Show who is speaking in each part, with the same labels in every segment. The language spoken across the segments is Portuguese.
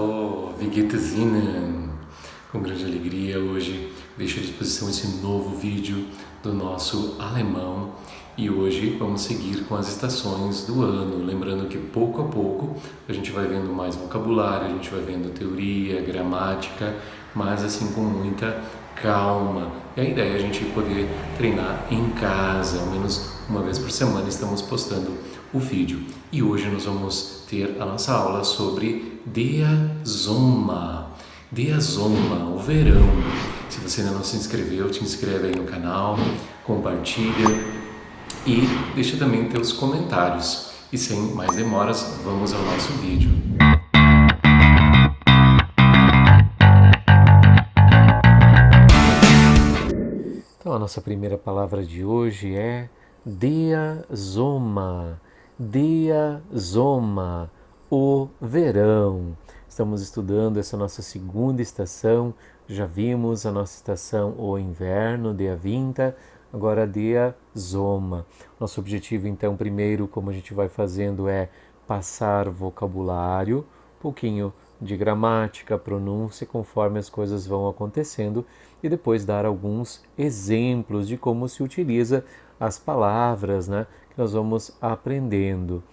Speaker 1: Hallo, wie geht es Ihnen? Com grande alegria, hoje deixo à disposição esse novo vídeo do nosso alemão e hoje vamos seguir com as estações do ano. Lembrando que pouco a pouco a gente vai vendo mais vocabulário, a gente vai vendo teoria, gramática, mas assim com muita calma. E a ideia é a gente poder treinar em casa, ao menos uma vez por semana estamos postando o vídeo. E hoje nós vamos ter a nossa aula sobre Der Sommer. Der Sommer, o verão. Se você ainda não se inscreveu, te inscreve aí no canal, compartilha e deixa também teus comentários. E sem mais demoras, vamos ao nosso vídeo. Então a nossa primeira palavra de hoje é Der Sommer. Der Sommer, o verão. Estamos estudando essa nossa segunda estação. Já vimos a nossa estação o inverno, der Winter, agora der Sommer. Nosso objetivo então, primeiro, como a gente vai fazendo, é passar vocabulário, um pouquinho de gramática, pronúncia, conforme as coisas vão acontecendo, e depois dar alguns exemplos de como se utiliza as palavras, né, que nós vamos aprendendo.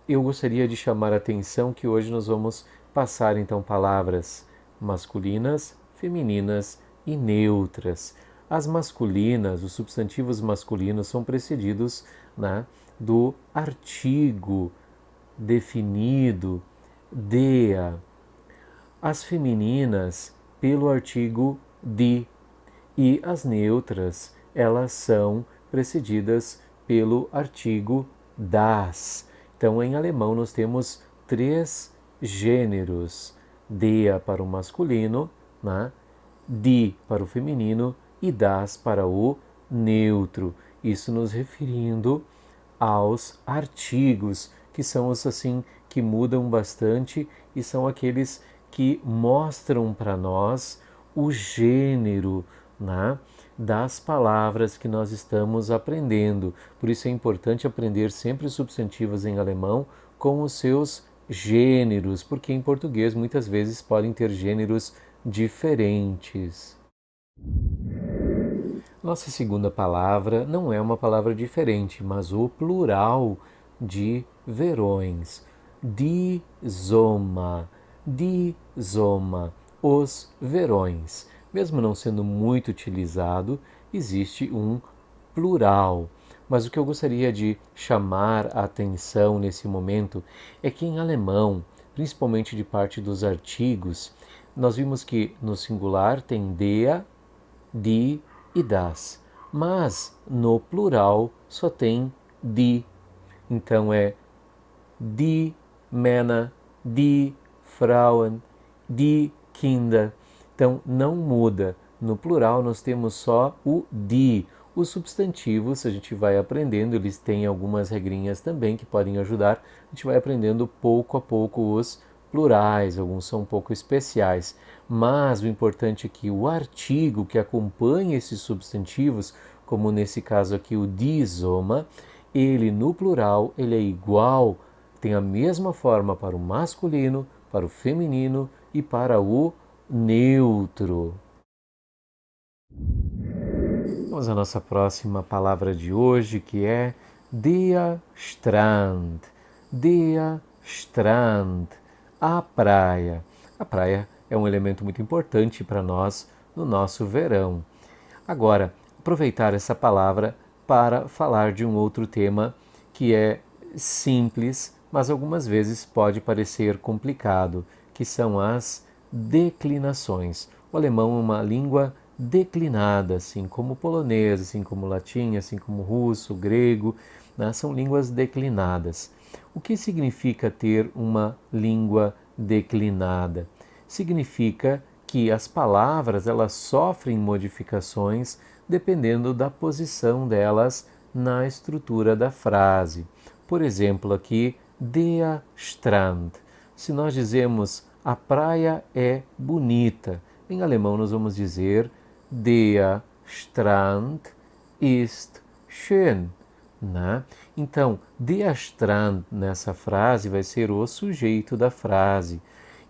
Speaker 1: Eu gostaria de chamar a atenção que hoje nós vamos passar então palavras masculinas, femininas e neutras. As masculinas, os substantivos masculinos são precedidos, né, do artigo definido der. As femininas pelo artigo die e as neutras, elas são precedidas pelo artigo das. Então, em alemão, nós temos três gêneros: der para o masculino, né? Die para o feminino e das para o neutro. Isso nos referindo aos artigos, que são os assim que mudam bastante e são aqueles que mostram para nós o gênero, né, das palavras que nós estamos aprendendo. Por isso é importante aprender sempre os substantivos em alemão com os seus gêneros, porque em português muitas vezes podem ter gêneros diferentes. Nossa segunda palavra não é uma palavra diferente, mas o plural de verões. Die Sommer. Die Sommer, os verões. Mesmo não sendo muito utilizado, existe um plural. Mas o que eu gostaria de chamar a atenção nesse momento é que em alemão, principalmente de parte dos artigos, nós vimos que no singular tem der, die e das, mas no plural só tem die. Então é die Männer, die Frauen, die Kinder. Então não muda. No plural nós temos só o die. Os substantivos, a gente vai aprendendo, eles têm algumas regrinhas também que podem ajudar. A gente vai aprendendo pouco a pouco os plurais, alguns são um pouco especiais. Mas o importante é que o artigo que acompanha esses substantivos, como nesse caso aqui o die Sommer, ele no plural ele é igual, tem a mesma forma para o masculino, para o feminino e para o neutro. Vamos à nossa próxima palavra de hoje, que é der Strand. Der Strand, a praia. A praia é um elemento muito importante para nós no nosso verão. Agora, aproveitar essa palavra para falar de um outro tema que é simples, mas algumas vezes pode parecer complicado, que são as declinações. O alemão é uma língua declinada, assim como o polonês, assim como o latim, assim como o russo, o grego, né? São línguas declinadas. O que significa ter uma língua declinada? Significa que as palavras elas sofrem modificações dependendo da posição delas na estrutura da frase. Por exemplo, aqui, der Strand. Se nós dizemos a praia é bonita, em alemão nós vamos dizer der Strand ist schön. Né? Então, der Strand nessa frase vai ser o sujeito da frase.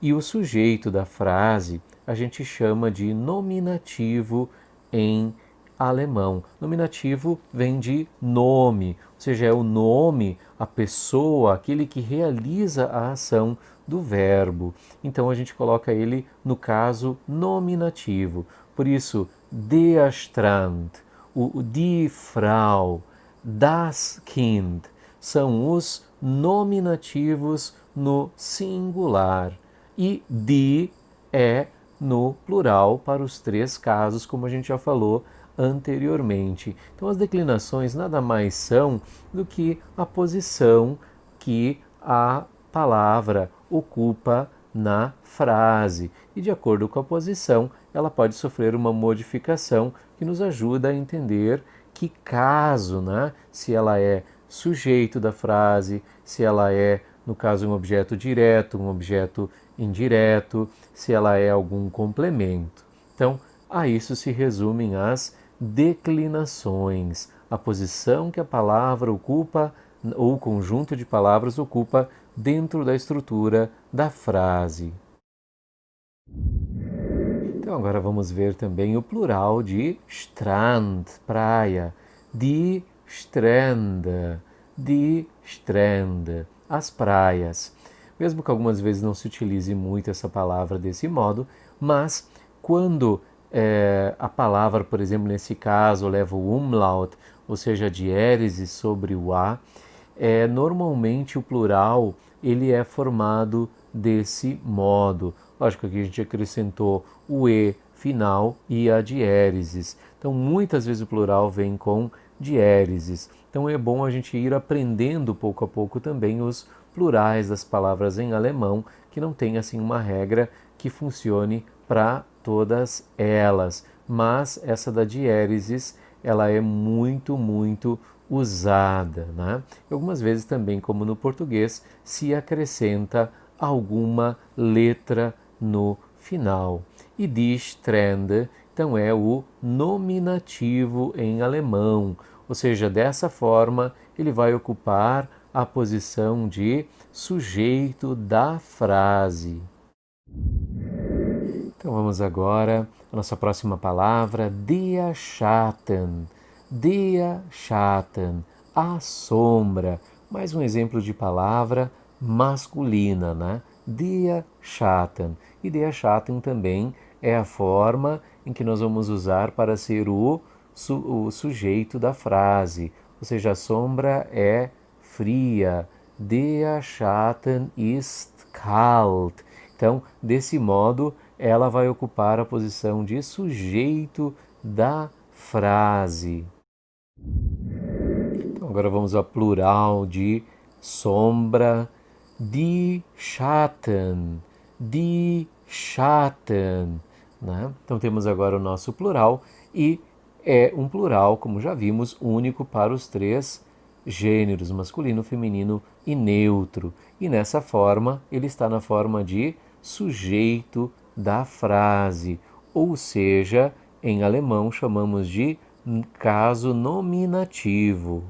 Speaker 1: E o sujeito da frase a gente chama de nominativo em alemão. Nominativo vem de nome, ou seja, é o nome, a pessoa, aquele que realiza a ação do verbo. Então a gente coloca ele no caso nominativo. Por isso, der Strand, o die Frau, das Kind são os nominativos no singular e die é no plural para os três casos, como a gente já falou anteriormente. Então, as declinações nada mais são do que a posição que a palavra ocupa na frase. E de acordo com a posição, ela pode sofrer uma modificação que nos ajuda a entender que caso, né, se ela é sujeito da frase, se ela é, no caso, um objeto direto, um objeto indireto, se ela é algum complemento. Então, a isso se resumem as declinações, a posição que a palavra ocupa ou o conjunto de palavras ocupa dentro da estrutura da frase. Então agora vamos ver também o plural de Strand, praia, die Strände, die Strände, as praias. Mesmo que algumas vezes não se utilize muito essa palavra desse modo, mas quando a palavra, por exemplo, nesse caso, leva o umlaut, ou seja, a diérese sobre o A, normalmente o plural ele é formado desse modo. Lógico que a gente acrescentou o E final e a diéreses. Então, muitas vezes o plural vem com diéreses. Então, é bom a gente ir aprendendo pouco a pouco também os plurais das palavras em alemão, que não tem assim uma regra que funcione para todas elas. Mas essa da diéreses, ela é muito usada, né? E algumas vezes também, como no português, se acrescenta alguma letra no final. E die Strände, então é o nominativo em alemão, ou seja, dessa forma ele vai ocupar a posição de sujeito da frase. Então vamos agora à nossa próxima palavra, der Schatten. Der Schatten, a sombra. Mais um exemplo de palavra masculina, né? Der Schatten. E der Schatten também é a forma em que nós vamos usar para ser o sujeito da frase. Ou seja, a sombra é fria. Der Schatten ist kalt. Então, desse modo, ela vai ocupar a posição de sujeito da frase. Então, agora vamos ao plural de sombra, die Schatten, die Schatten. Né? Então, temos agora o nosso plural e é um plural, como já vimos, único para os três gêneros, masculino, feminino e neutro. E nessa forma, ele está na forma de sujeito da frase, ou seja, em alemão chamamos de caso nominativo.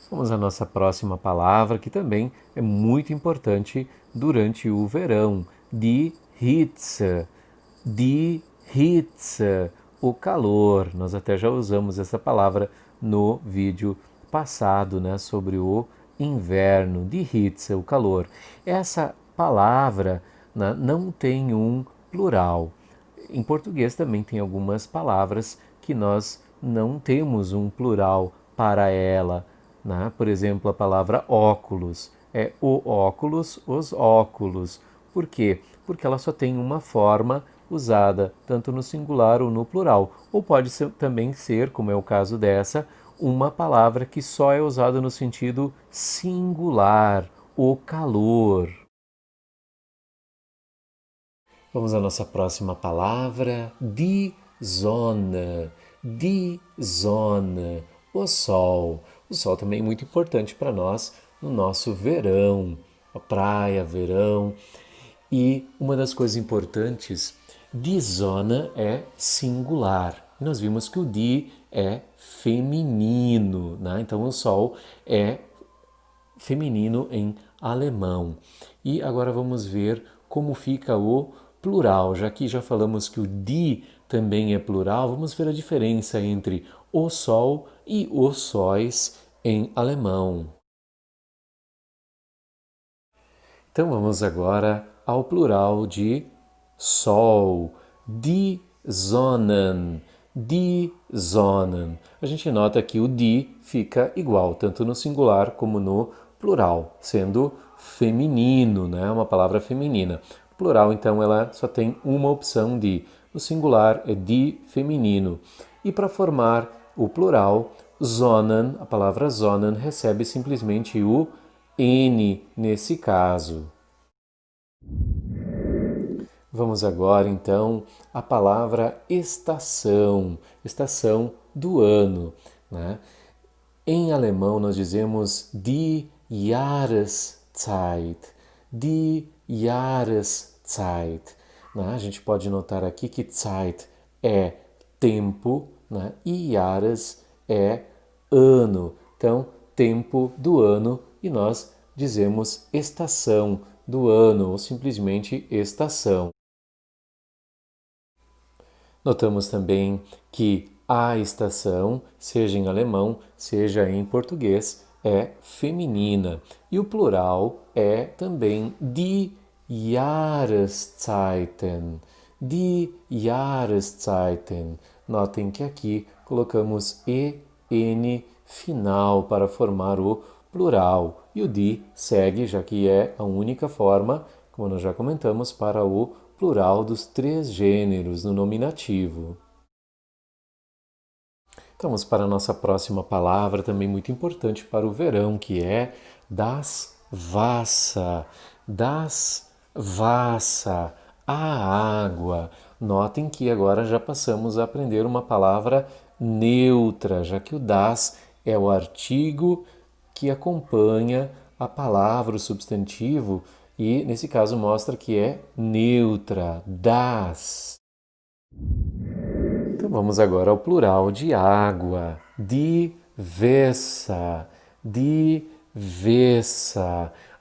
Speaker 1: Vamos à nossa próxima palavra, que também é muito importante durante o verão, die Hitze. Die Hitze, o calor. Nós até já usamos essa palavra no vídeo passado, né, sobre o inverno, die Hitze, o calor. Essa palavra, né, não tem um plural. Em português também tem algumas palavras que nós não temos um plural para ela, né? Por exemplo, a palavra óculos é o óculos, os óculos. Por quê? Porque ela só tem uma forma usada tanto no singular ou no plural. Ou pode ser, também ser, como é o caso dessa, uma palavra que só é usada no sentido singular, o calor. Vamos à nossa próxima palavra, die Sonne. Die Sonne, o sol. O sol também é muito importante para nós no nosso verão, a praia, verão. E uma das coisas importantes, die Sonne é singular. Nós vimos que o die é feminino, né? Então o sol é feminino em alemão. E agora vamos ver como fica o plural. Já que já falamos que o die também é plural, vamos ver a diferença entre o sol e os sóis em alemão. Então vamos agora ao plural de sol, die Sonnen, die Sonnen. A gente nota que o die fica igual, tanto no singular como no plural, sendo feminino, né? Uma palavra feminina. No plural, então, ela só tem uma opção de. No singular é die feminino. E para formar o plural, Sonnen, a palavra Sonnen recebe simplesmente o N nesse caso. Vamos agora então à palavra estação, estação do ano, né? Em alemão nós dizemos die Jahreszeit, die Jahreszeit. Né? A gente pode notar aqui que Zeit é tempo, né? E Jahres é ano. Então, tempo do ano e nós dizemos estação do ano ou simplesmente estação. Notamos também que a estação, seja em alemão, seja em português, é feminina. E o plural é também die Jahreszeiten. Die Jahreszeiten. Notem que aqui colocamos EN final para formar o plural. E o die segue, já que é a única forma, como nós já comentamos, para o plural dos três gêneros no nominativo. Então, vamos para a nossa próxima palavra, também muito importante para o verão, que é das Wasser. Das Wasser, a água. Notem que agora já passamos a aprender uma palavra neutra, já que o das é o artigo que acompanha a palavra, o substantivo, e nesse caso mostra que é neutra, das. Então vamos agora ao plural de água, divessa, divessa.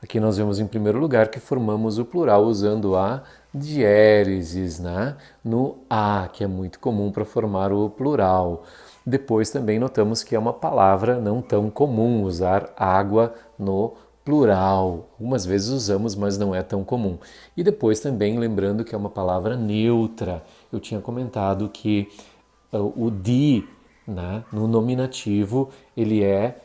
Speaker 1: Aqui nós vemos em primeiro lugar que formamos o plural usando a diéreses, né? No a, que é muito comum para formar o plural. Depois também notamos que é uma palavra não tão comum usar água no plural. Algumas vezes usamos, mas não é tão comum. E depois também lembrando que é uma palavra neutra. Eu tinha comentado que o di, né, no nominativo, ele é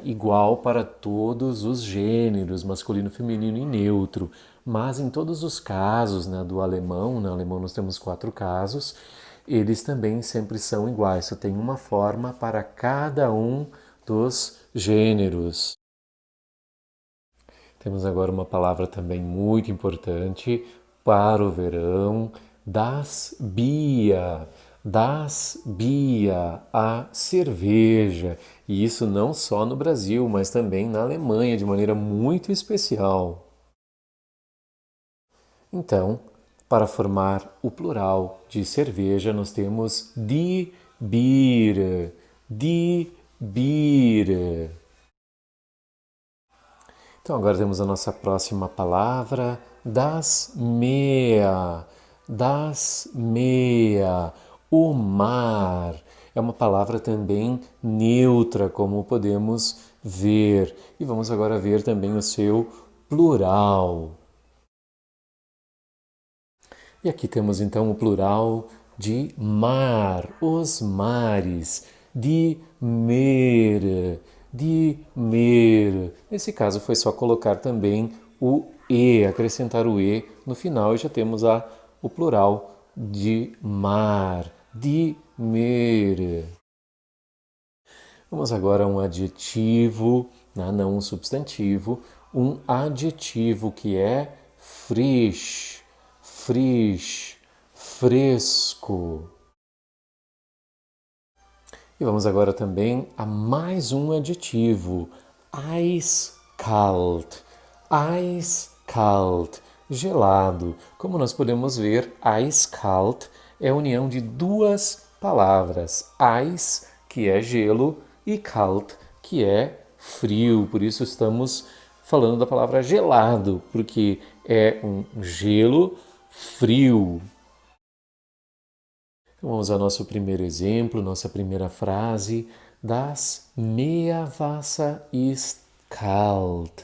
Speaker 1: igual para todos os gêneros, masculino, feminino e neutro. Mas em todos os casos, né, do alemão, no alemão nós temos 4 casos, eles também sempre são iguais, só tem uma forma para cada um dos gêneros. Temos agora uma palavra também muito importante para o verão, das Bier. Das Bier, a cerveja. E isso não só no Brasil, mas também na Alemanha, de maneira muito especial. Então, para formar o plural de cerveja, nós temos die Bier. Die Bier. Então agora temos a nossa próxima palavra, das Meer. Das Meer. O mar. É uma palavra também neutra, como podemos ver. E vamos agora ver também o seu plural. E aqui temos então o plural de mar, os mares, de mer, de mer. Nesse caso foi só colocar também o e, acrescentar o e no final e já temos o plural de mar, de mer. Vamos agora a um adjetivo, né, não um substantivo, um adjetivo que é frisch, frisch, fresco. E vamos agora também a mais um adjetivo, eiskalt, eiskalt, gelado. Como nós podemos ver, eiskalt é a união de duas palavras, eis, que é gelo, e kalt, que é frio. Por isso estamos falando da palavra gelado, porque é um gelo frio. Então, vamos ao nosso primeiro exemplo, nossa primeira frase. Das Meerwasser ist kalt.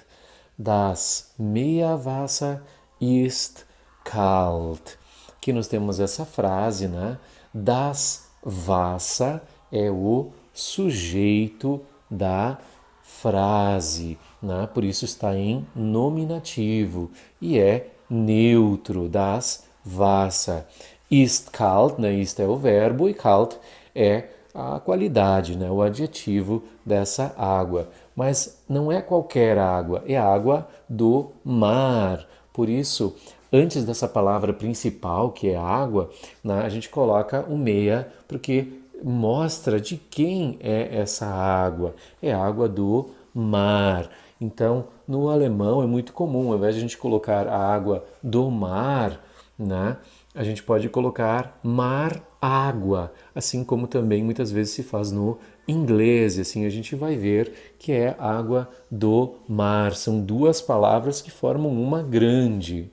Speaker 1: Das Meerwasser ist kalt. Aqui nós temos essa frase, né? Das Wasser é o sujeito da frase, né? Por isso está em nominativo e é neutro, das Wasser. Ist kalt, né? Ist é o verbo e kalt é a qualidade, né? O adjetivo dessa água. Mas não é qualquer água, é a água do mar. Por isso, antes dessa palavra principal, que é água, né, a gente coloca o meia, porque mostra de quem é essa água. É a água do mar. Então, no alemão é muito comum, ao invés de a gente colocar a água do mar, né, a gente pode colocar mar-água, assim como também muitas vezes se faz no inglês. Assim a gente vai ver que é água do mar. São duas palavras que formam uma grande.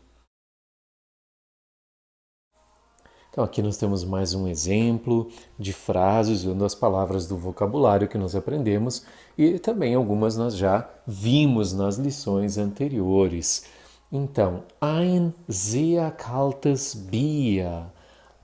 Speaker 1: Então aqui nós temos mais um exemplo de frases usando as palavras do vocabulário que nós aprendemos e também algumas nós já vimos nas lições anteriores. Então, ein sehr kaltes Bier.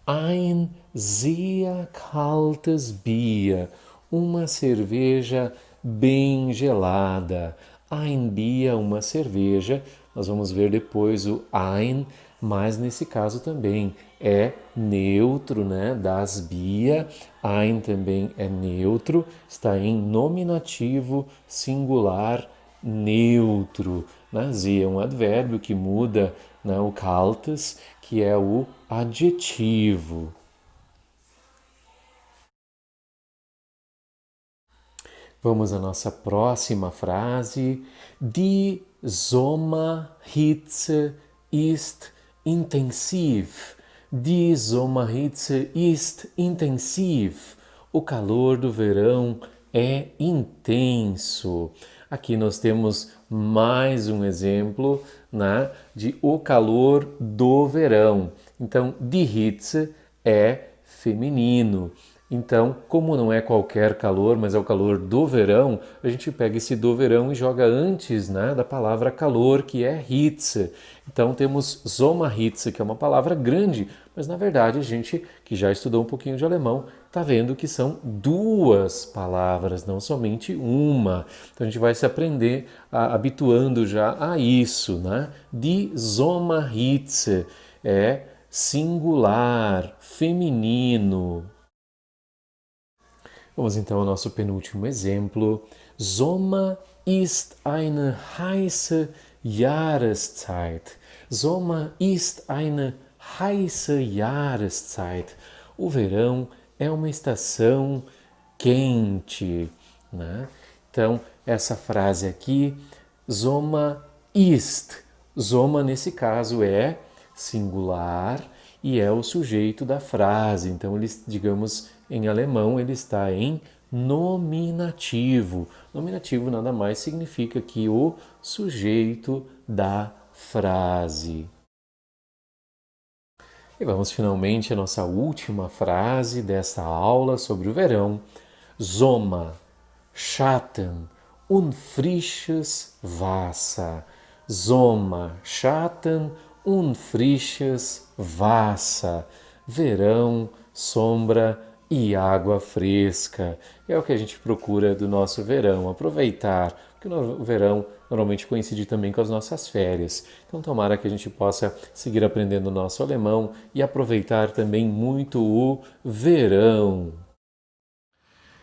Speaker 1: Ein sehr kaltes Bier. Uma cerveja bem gelada. Ein Bier, uma cerveja. Nós vamos ver depois o ein, mas nesse caso também é neutro, né? Das Bier. Ein também é neutro, está em nominativo singular neutro. Né? Sie é um advérbio que muda, né, o kaltes, que é o adjetivo. Vamos à nossa próxima frase. Die Sommerhitze ist intensiv. Die Sommerhitze ist intensiv. O calor do verão é intenso. Aqui nós temos mais um exemplo, né, de o calor do verão. Então, die Hitze é feminino. Então, como não é qualquer calor, mas é o calor do verão, a gente pega esse do verão e joga antes, né, da palavra calor, que é Hitze. Então temos Sommerhitze, que é uma palavra grande, mas na verdade a gente que já estudou um pouquinho de alemão está vendo que são duas palavras, não somente uma. Então a gente vai se aprender habituando já a isso, né? Die Sommerhitze é singular, feminino. Vamos então ao nosso penúltimo exemplo. Sommer ist eine heiße Jahreszeit. Sommer ist eine heiße Jahreszeit. O verão é uma estação quente, né? Então, essa frase aqui, Sommer ist. Sommer, nesse caso, é singular e é o sujeito da frase. Então, ele, digamos, em alemão, ele está em nominativo. Nominativo nada mais significa que o sujeito da frase. E vamos finalmente à nossa última frase desta aula sobre o verão. Sommer, Schatten und frisches Wasser. Sommer, Schatten und frisches Wasser. Verão, sombra e água fresca. É o que a gente procura do nosso verão, aproveitar, porque o verão normalmente coincide também com as nossas férias. Então tomara que a gente possa seguir aprendendo o nosso alemão e aproveitar também muito o verão.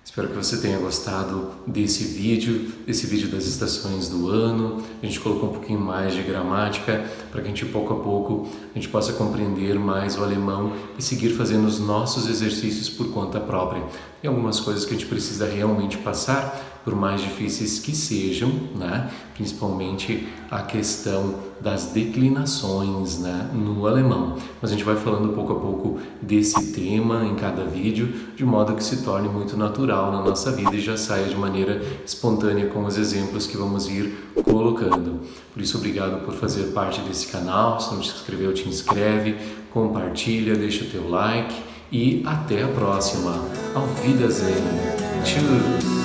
Speaker 1: Espero que você tenha gostado desse vídeo das estações do ano. A gente colocou um pouquinho mais de gramática para que a gente, pouco a pouco, a gente possa compreender mais o alemão e seguir fazendo os nossos exercícios por conta própria. Tem algumas coisas que a gente precisa realmente passar por mais difíceis que sejam, né? Principalmente a questão das declinações, né, no alemão. Mas a gente vai falando pouco a pouco desse tema em cada vídeo, de modo que se torne muito natural na nossa vida e já saia de maneira espontânea com os exemplos que vamos ir colocando. Por isso, obrigado por fazer parte desse canal. Se não te inscreveu, te inscreve, compartilha, deixa o teu like e até a próxima. Auf Wiedersehen. Tschüss.